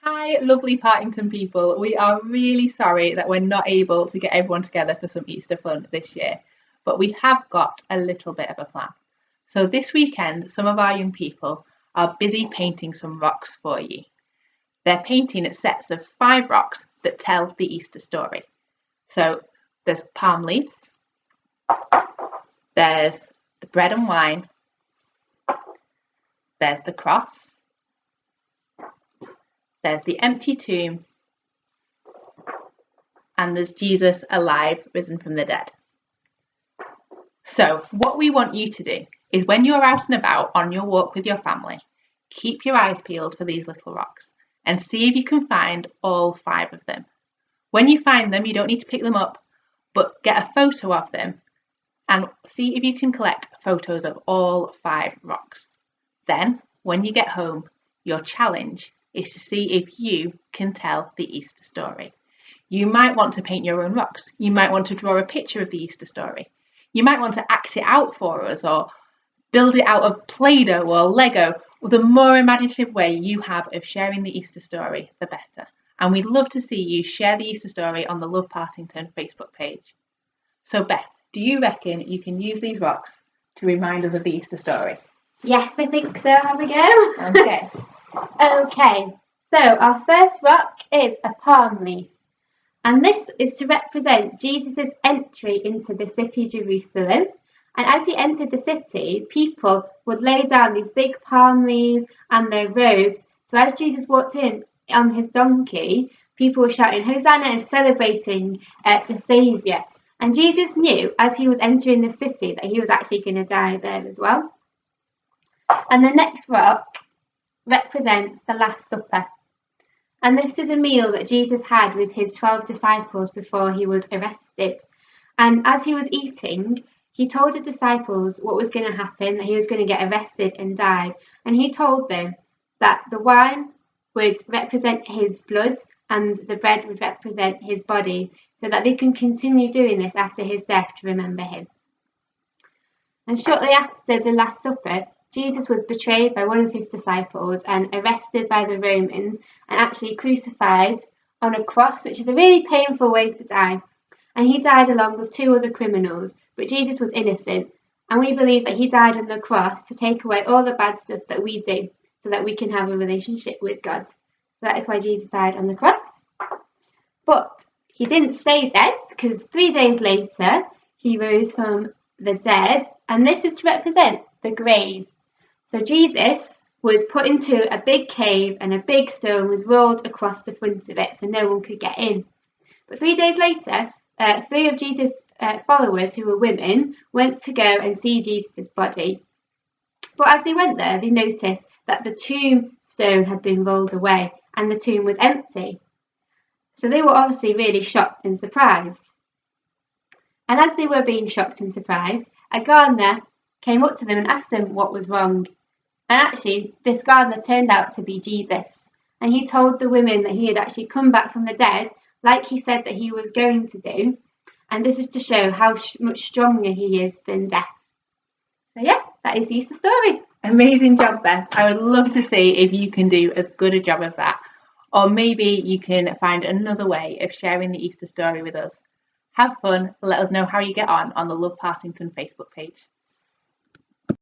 Hi, lovely Partington people. We are really sorry that we're not able to get everyone together for some Easter fun this year, but we have got a little bit of a plan. So this weekend, some of our young people are busy painting some rocks for you. They're painting at sets of 5 rocks that tell the Easter story. So there's palm leaves, there's the bread and wine, there's the cross, there's the empty tomb, and there's Jesus alive, risen from the dead. So what we want you to do is when you're out and about on your walk with your family, keep your eyes peeled for these little rocks and see if you can find all 5 of them. When you find them, you don't need to pick them up, but get a photo of them and see if you can collect photos of all 5 rocks. Then, when you get home, your challenge is to see if you can tell the Easter story. You might want to paint your own rocks. You might want to draw a picture of the Easter story. You might want to act it out for us or build it out of Play-Doh or Lego. The more imaginative way you have of sharing the Easter story, the better. And we'd love to see you share the Easter story on the Love Partington Facebook page. So Beth, do you reckon you can use these rocks to remind us of the Easter story? Yes, I think so. Have a go. Okay. Okay, so our first rock is a palm leaf. And this is to represent Jesus' entry into the city Jerusalem. And as he entered the city, people would lay down these big palm leaves and their robes. So as Jesus walked in on his donkey, people were shouting, Hosanna, and celebrating the Saviour. And Jesus knew as he was entering the city that he was actually going to die there as well. And the next rock represents the Last Supper. And this is a meal that Jesus had with his 12 disciples before he was arrested. And as he was eating, he told the disciples what was going to happen, that he was going to get arrested and die. And he told them that the wine would represent his blood and the bread would represent his body, so that they can continue doing this after his death to remember him. And shortly after the Last Supper, Jesus was betrayed by one of his disciples and arrested by the Romans and actually crucified on a cross, which is a really painful way to die. And he died along with 2 other criminals, but Jesus was innocent. And we believe that he died on the cross to take away all the bad stuff that we do so that we can have a relationship with God. So that is why Jesus died on the cross. But he didn't stay dead, because 3 days later he rose from the dead, and this is to represent the grave. So Jesus was put into a big cave and a big stone was rolled across the front of it so no one could get in. But 3 days later, 3 of Jesus' followers, who were women, went to go and see Jesus' body. But as they went there, they noticed that the tombstone had been rolled away and the tomb was empty. So they were obviously really shocked and surprised. And as they were being shocked and surprised, a gardener came up to them and asked them what was wrong. And actually, this gardener turned out to be Jesus. And he told the women that he had actually come back from the dead, like he said that he was going to do. And this is to show how much stronger he is than death. So yeah, that is the Easter story. Amazing job, Beth. I would love to see if you can do as good a job of that. Or maybe you can find another way of sharing the Easter story with us. Have fun. Let us know how you get on the Love Partington Facebook page.